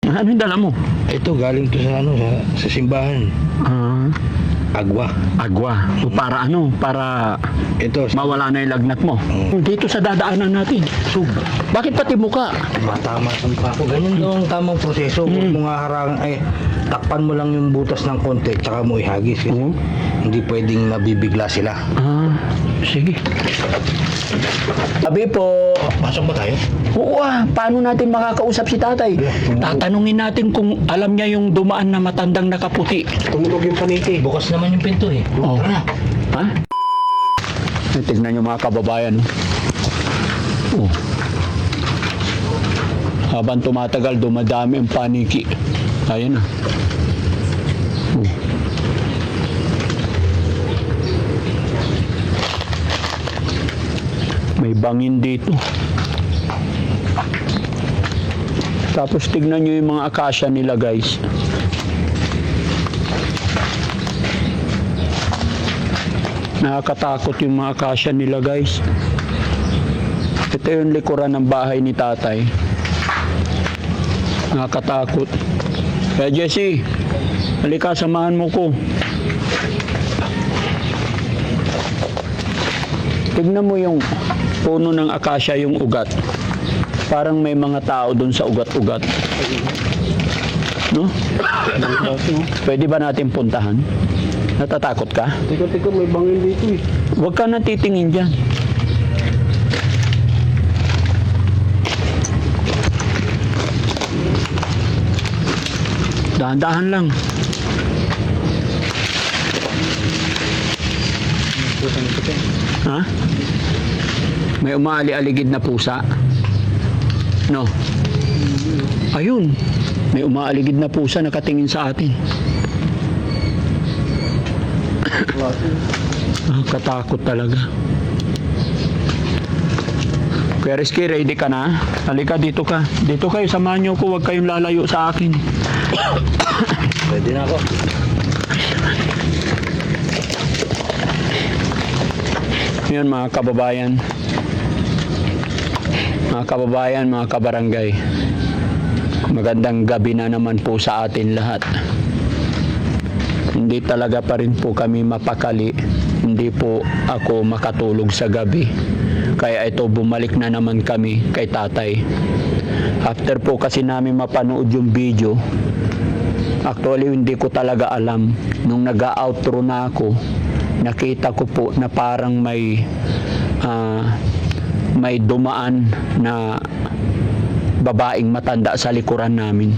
Ano yung dala mo? Ito, galing to sa sa simbahan. Ah, Agwa. agwa. O para ano? Para Ito, mawala na yung lagnat mo. Dito sa dadaanan natin. sub. Bakit pati muka? Matama ang pako. Ganyan daw ang tamang proseso. Huwag mo nga harangan, takpan mo lang yung butas ng konti, tsaka mo ihagis. Kasi Oo. hindi pwedeng mabibigla sila. Ah, sige. Sabi po. Pasok ba tayo? Oo paano natin makakausap si tatay? Tatanungin natin kung alam niya yung dumaan na matandang nakaputi. Tumulog yung paniki. Bukas naman yung pinto eh. Oh. Ha? Tignan niyo mga kababayan. Oh. Habang tumatagal, dumadami ang paniki. Ayan na. Oh. May bangin dito. Tapos tignan nyo yung mga akasya nila guys. Nakakatakot yung mga akasya nila guys. Ito yung likuran ng bahay ni tatay. Nakakatakot. Kaya Jessie, halika samahan mo ko. Tignan mo yung puno ng akasya, yung ugat. Parang may mga tao doon sa ugat-ugat. No? Pwede ba natin puntahan? Natatakot ka? Teka, may bangin dito eh. Huwag ka nang titingin dyan. Dahan-dahan lang. Ha? May umaali-aligid na pusa? No? Ayun. May umaaligid na pusa nakatingin sa atin. Katakot talaga. Kuya Rizky, ready ka na? Halika, dito ka. Dito kayo, samahan niyo ko. Huwag kayong lalayo sa akin. Pwede na ako. Yun mga kababayan. Mga kababayan, mga kabarangay. Magandang gabi na naman po sa atin lahat. Hindi talaga pa rin po kami mapakali. Hindi po ako makatulog sa gabi. Kaya ito, bumalik na naman kami kay tatay. After po kasi namin mapanood yung video, actually hindi ko talaga alam. Nung nag-outro na ako, nakita ko po na parang may dumaan na babaeng matanda sa likuran namin.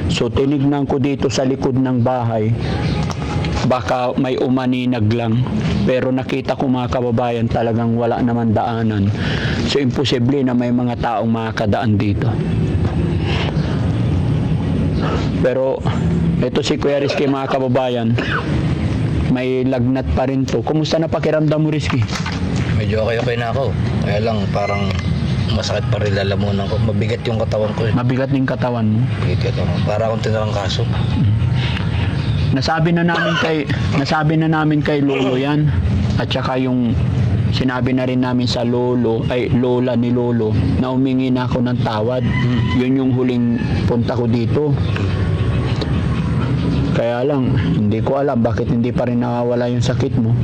So tinignan ko dito sa likod ng bahay, baka may umaninag lang. Pero nakita ko mga kababayan, talagang wala naman daanan. So imposible na may mga taong makakadaan dito. Pero ito si Kuya Rizky mga kababayan, may lagnat pa rin to. Kumusta na pakiramdam mo, Rizky? Medyo okay na ako. Kaya lang parang masakit pa rin lalamunan ko. Mabigat yung katawan ko. Mabigat ng katawan mo. Mabigat yung katawan. Para akong tinarangkaso. Nasabi na namin kay Lolo yan. At saka yung sinabi na rin namin sa lola ni Lolo na humingi na ako ng tawad. Yun yung huling punta ko dito. Kaya lang, hindi ko alam bakit hindi pa rin nakawala yung sakit mo.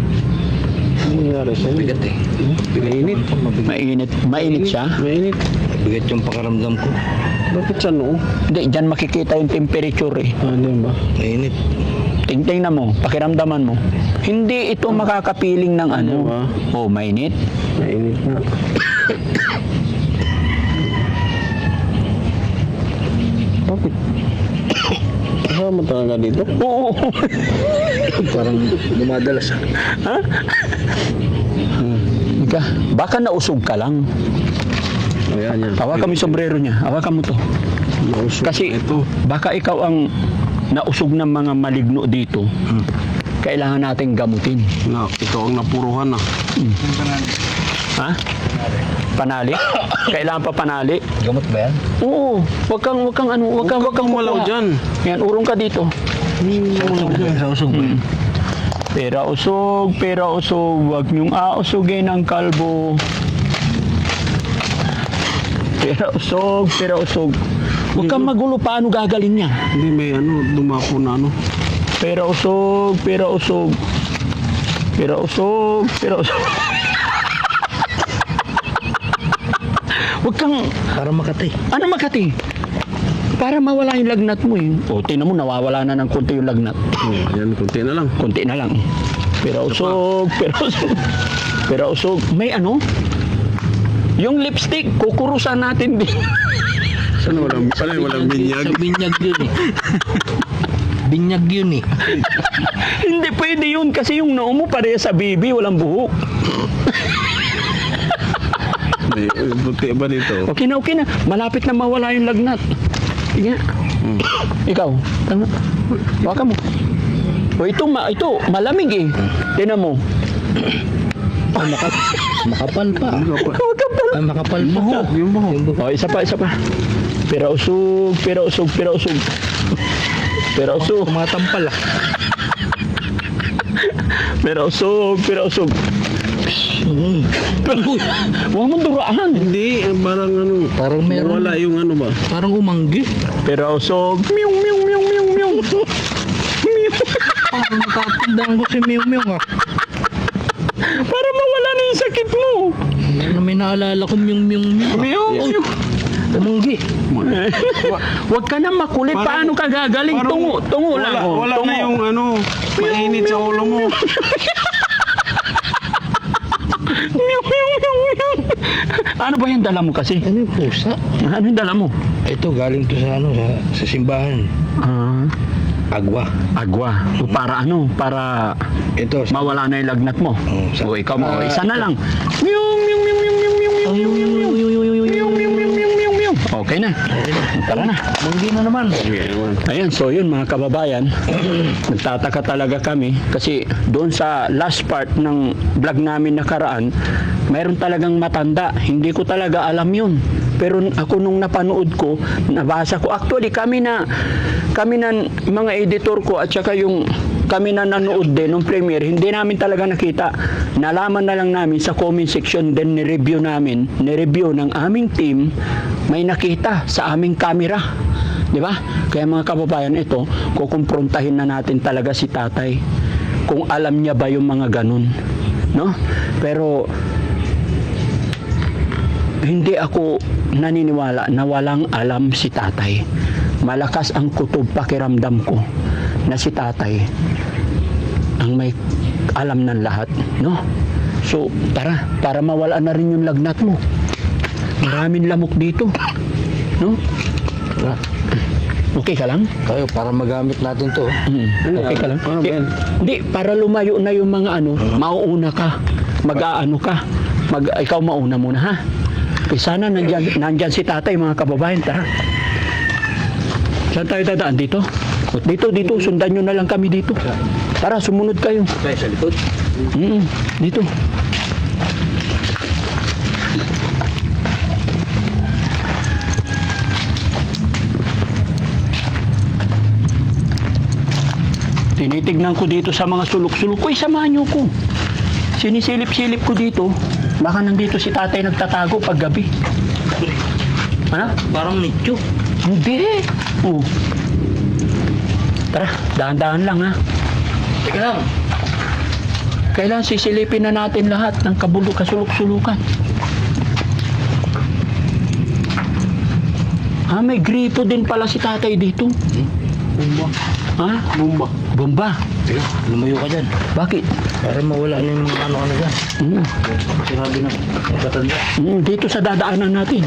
Mabigat eh. Mainit siya? Mainit. Mabigat yung pakaramdam ko. Bakit sa noo? Hindi, dyan makikita yung temperature eh. Ano ba? Mainit. Tingnan mo, pakiramdaman mo. Hindi ito makakapiling ng ano. ba? Oh, mainit. Mainit na. Bakit? Kasama talaga dito? Oo. Parang dumadalas. Ha? Baka nausog ka lang. Ayan yan. Hawakan mo yung sombrero niya. Hawakan mo to. Nausog Kasi ito. baka ikaw ang nausog ng mga maligno dito. Kailangan nating gamutin. Ito ang napuruhan na. Ha? Panali? Kailangan pa panali? Gamot ba yan? Oo. Wag kang Walaw kukuha. dyan. Yan, urong ka dito. Sa usog ba yan? Pera usog. Huwag niyong ausugin ang kalbo. Pera usog. Huwag kang magulo, paano gagaling niya? Hindi, may ano, dumapo na ano. Pera usog, pera usog. Pera usog, pera usog. Huwag kang, Para Makati. ano Makati? Para mawala yung lagnat mo eh. O, tingnan mo, nawawala na ng konti yung lagnat. Yan, konti na lang. Konti na lang. Pera usog, pera usog. Pera usog. May ano? Yung lipstick, kukurusan natin din. Sana walang binyag. Sa binyag yun eh. Binyag yun eh. Hindi pwede yun kasi yung noo mo pareha sa bibi, walang buhok. May puti ba dito? Okay na. Malapit na mawala yung lagnat. Sige. Ikaw, tama. Baka mo. O ito, malamig eh. Tingnan mo. Makapal pa. Huwag ka pala. Ay, makapal pa. Yung buhok. O, isa pa. Pera usog. Pera usog. Tumatampal ah. Pera usog. Huwag mo duraan. Hindi, parang ano. Parang meron. Wala yung ano ba? Parang umanggi. Pera usog. Miyong. Parang nakatandaan ko si Mew Mew ah. Para mawala na yung sakit mo. May naalala ko Mew Mew Mew. Miyong. Umanggi. Huwag ka na makulit. Paano ka gagaling? Tungo lang. Wala Tungo. na yung ano, mainit sa ulo mo. Ano ba yung dala mo kasi? Ano yung pusa? Ano yung dala mo? Ito galing to sa ano sa simbahan. Agwa. Agwa. O para ano? Para Ito. mawala na yung lagnat mo. O ikaw mo. Isa na lang. Okay na. Tara na. Manggi na naman. Ayan, so yun mga kababayan, nagtataka talaga kami kasi doon sa last part ng vlog namin nakaraan, mayroon talagang matanda. Hindi ko talaga alam yun. Pero ako nung napanood ko, nabasa ko. Actually, kami na mga editor ko at saka yung kami na nanood din ng premiere, hindi namin talaga nakita. Nalaman na lang namin sa comment section, then ni-review ng aming team, may nakita sa aming camera. Di ba? Kaya mga kababayan, ito, kukumprontahin na natin talaga si tatay. Kung alam niya ba yung mga ganun. No? Pero, hindi ako naniniwala na walang alam si tatay. Malakas ang kutob pakiramdam ko na si tatay ang may alam ng lahat, no? So, tara, para mawala na rin yung lagnat mo. Maraming lamok dito, no? Okay ka lang? Kayo, para magamit natin to. Okay ka lang? Ano ba yan? Hindi, para lumayo na yung mga ano, mauuna ka, mag-aano ka, ikaw mauna muna, ha? Okay, sana nandyan si tatay, mga kababayan, tara. Saan tayo dadaan? Dito? Dito, sundan nyo na lang kami dito. Tara, sumunod kayo. Tayo sa likod. Dito. Tinitignan ko dito sa mga sulok-sulok. Uy, samahan nyo ko. Sinisilip-silip ko dito. Baka nandito si tatay nagtatago pag gabi. Ano? Parang nicho. Hindi. Oh. Tara, dahan-dahan lang ha. Teka lang. Kailan sisilipin na natin lahat ng kasulok-sulukan. May gripo din pala si tatay dito. Bomba. Ha? Bomba. Teka, lumayo ka dyan. Bakit? Para mawala na yung ano dyan. Sinabi na. Katanda. Dito sa dadaanan natin.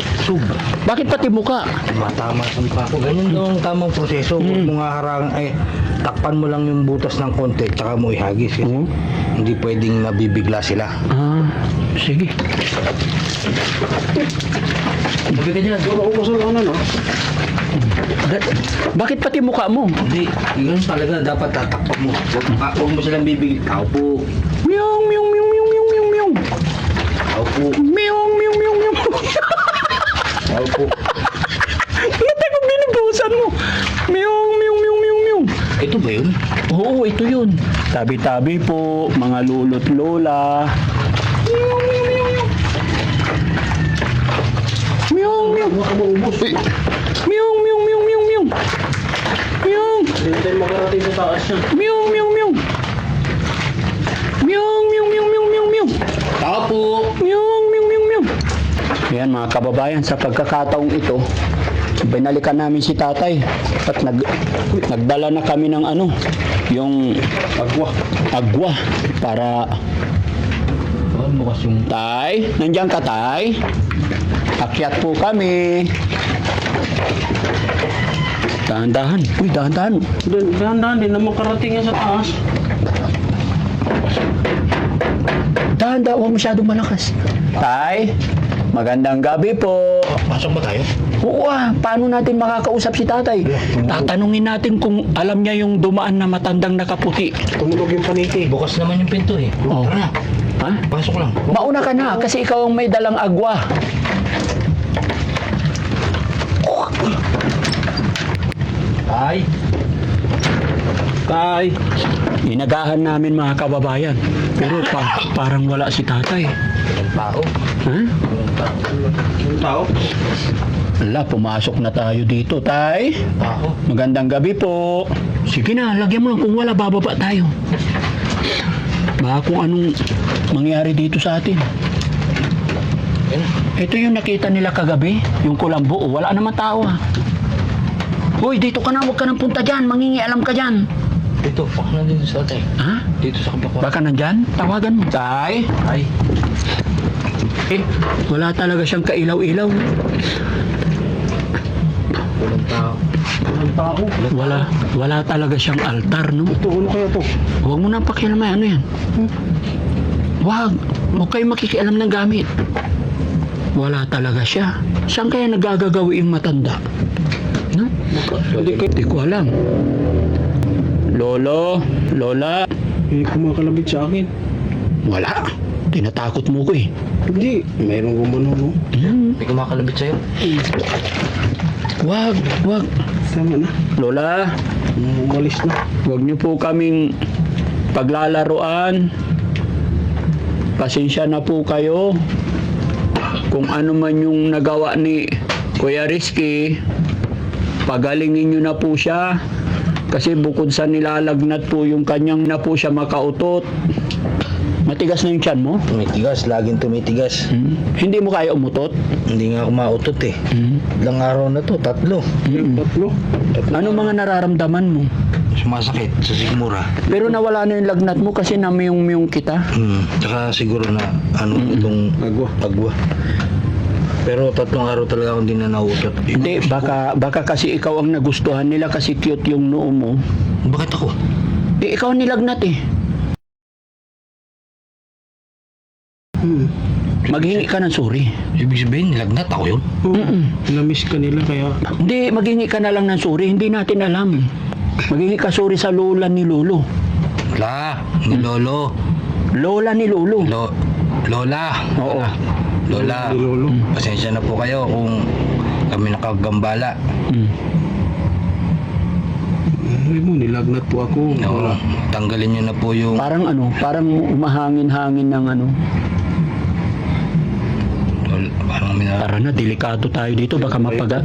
Bakit pati muka? Matama sa mukha ko. Ganyan daw ang tamang proseso. Huwag mo nga takpan mo lang yung butas ng konti tsaka mo ihagis. Kasi hindi pwedeng nabibigla sila. Sige. Sabi ka dyan. Bakit pati mukha mo? Hindi. Ganun talaga. Dapat tatakpan mo. Huwag mo silang bibigil. Tao po. Miyong, miyong, miyong, miyong, miyong, miyong, miyong. Tao po. Miyong, miyong, miyong, miyong. Tao po. Natay ko binibusan mo. Miyong, miyong, miyong, miyong, miyong. Ito ba yun? Oo, ito yun. Tabi-tabi po, mga lolo't lola. Miyong, miyong, miyong, miyong. Miyong, miyong. Miyong, miyong, Mew, mew, mew. Mew, mew, mew, mew, mew, mew. Tao po. Mew, mew, mew, mew. Yan mga kababayan, sa pagkakataong ito, binalikan namin si tatay at nagdala na kami ng ano, yung agwa para Bukas yung tay, nandiyan ka tay? Akyat po kami. Dahan-dahan. Uy, dahan-dahan. Dahan-dahan din na makarating yan sa taas. Dahan-dahan, huwag masyadong malakas. Tay, magandang gabi po. pasok ba tayo? Oo paano natin makakausap si tatay? Tatanungin natin kung alam niya yung dumaan na matandang nakaputi. Tumulog yung paniki. Bukas naman yung pinto eh. Oh. Tara na. Ha? Pasok lang. Mauna ka na kasi ikaw ang may dalang agwa. Ay. Tay. Inagahan namin mga kababayan. Pero parang wala si tatay. Ang tao. Ha? Yung tao. Wala, pumasok na tayo dito, tay. Tao. Magandang gabi po. Sige na, lagyan mo lang. Kung wala, bababa tayo. Baka kung anong mangyari dito sa atin. Yan. Ito yung nakita nila kagabi, yung kulambo. Wala naman tao ha. Hoy, dito ka na, huwag ka nang punta dyan. Mangingialam ka dyan. Dito, baka na dito sa atay. Ha? Dito sa kabakwa. Baka nandyan? Tawagan mo. Tay? Ay. Wala talaga siyang kailaw-ilaw. Walang tao. Ang tao. Wala talaga siyang altar, no? Ito, ano kaya to? Huwag mo nang pakialamay. Ano yan? Huwag kayo makikialam ng gamit. Wala talaga siya. Saan kaya nagagagawi yung matanda? No? Hindi ko alam. Lolo, Lola, May kumakalabit sa akin. wala. Tinatakot mo ko eh. Hindi. Mayroong gumano, no? May kumakalabit sa'yo. Wag. Tama na. Lola, Umalis na. huwag niyo po kaming paglalaruan. Pasensya na po kayo. Kung ano man yung nagawa ni Kuya Rizky, pagalingin niyo na po siya. Kasi bukod sa nilalagnat po yung kanyang na po siya makautot. Matigas na yung tiyan mo? Tumitigas, laging tumitigas. Hindi mo kaya umutot? Hindi nga ako mautot eh. Ilang araw na to, 3. Tatlo. Ano mga nararamdaman mo? Sumasakit sa sigmura. Pero nawala na yung lagnat mo kasi namiyong-miyong kita. Tsaka siguro na itong agwa. Pero 3 araw talaga akong hindi na nautot. Hindi, baka kasi ikaw ang nagustuhan nila kasi cute yung noo mo. Bakit ako? Ikaw ang nilagnat eh. Maghingi ka ng sorry. Ibig sabihin, nilagnat ako yun. Na-miss ka nila kaya. Hindi, maghingi ka na lang ng sorry. Hindi natin alam. Maghingi ka sorry sa lola ni Lolo. Wala, ni Lolo. Lola ni Lolo. Lola. Oo. Lola. Ni Lolo. Pasensya na po kayo kung kami nakagambala. Ay mo, nilagnat po ako. No, tanggalin nyo na po yung... Parang umahangin-hangin ng ano. Parang Tara na, delikado tayo dito. Baka mapaga.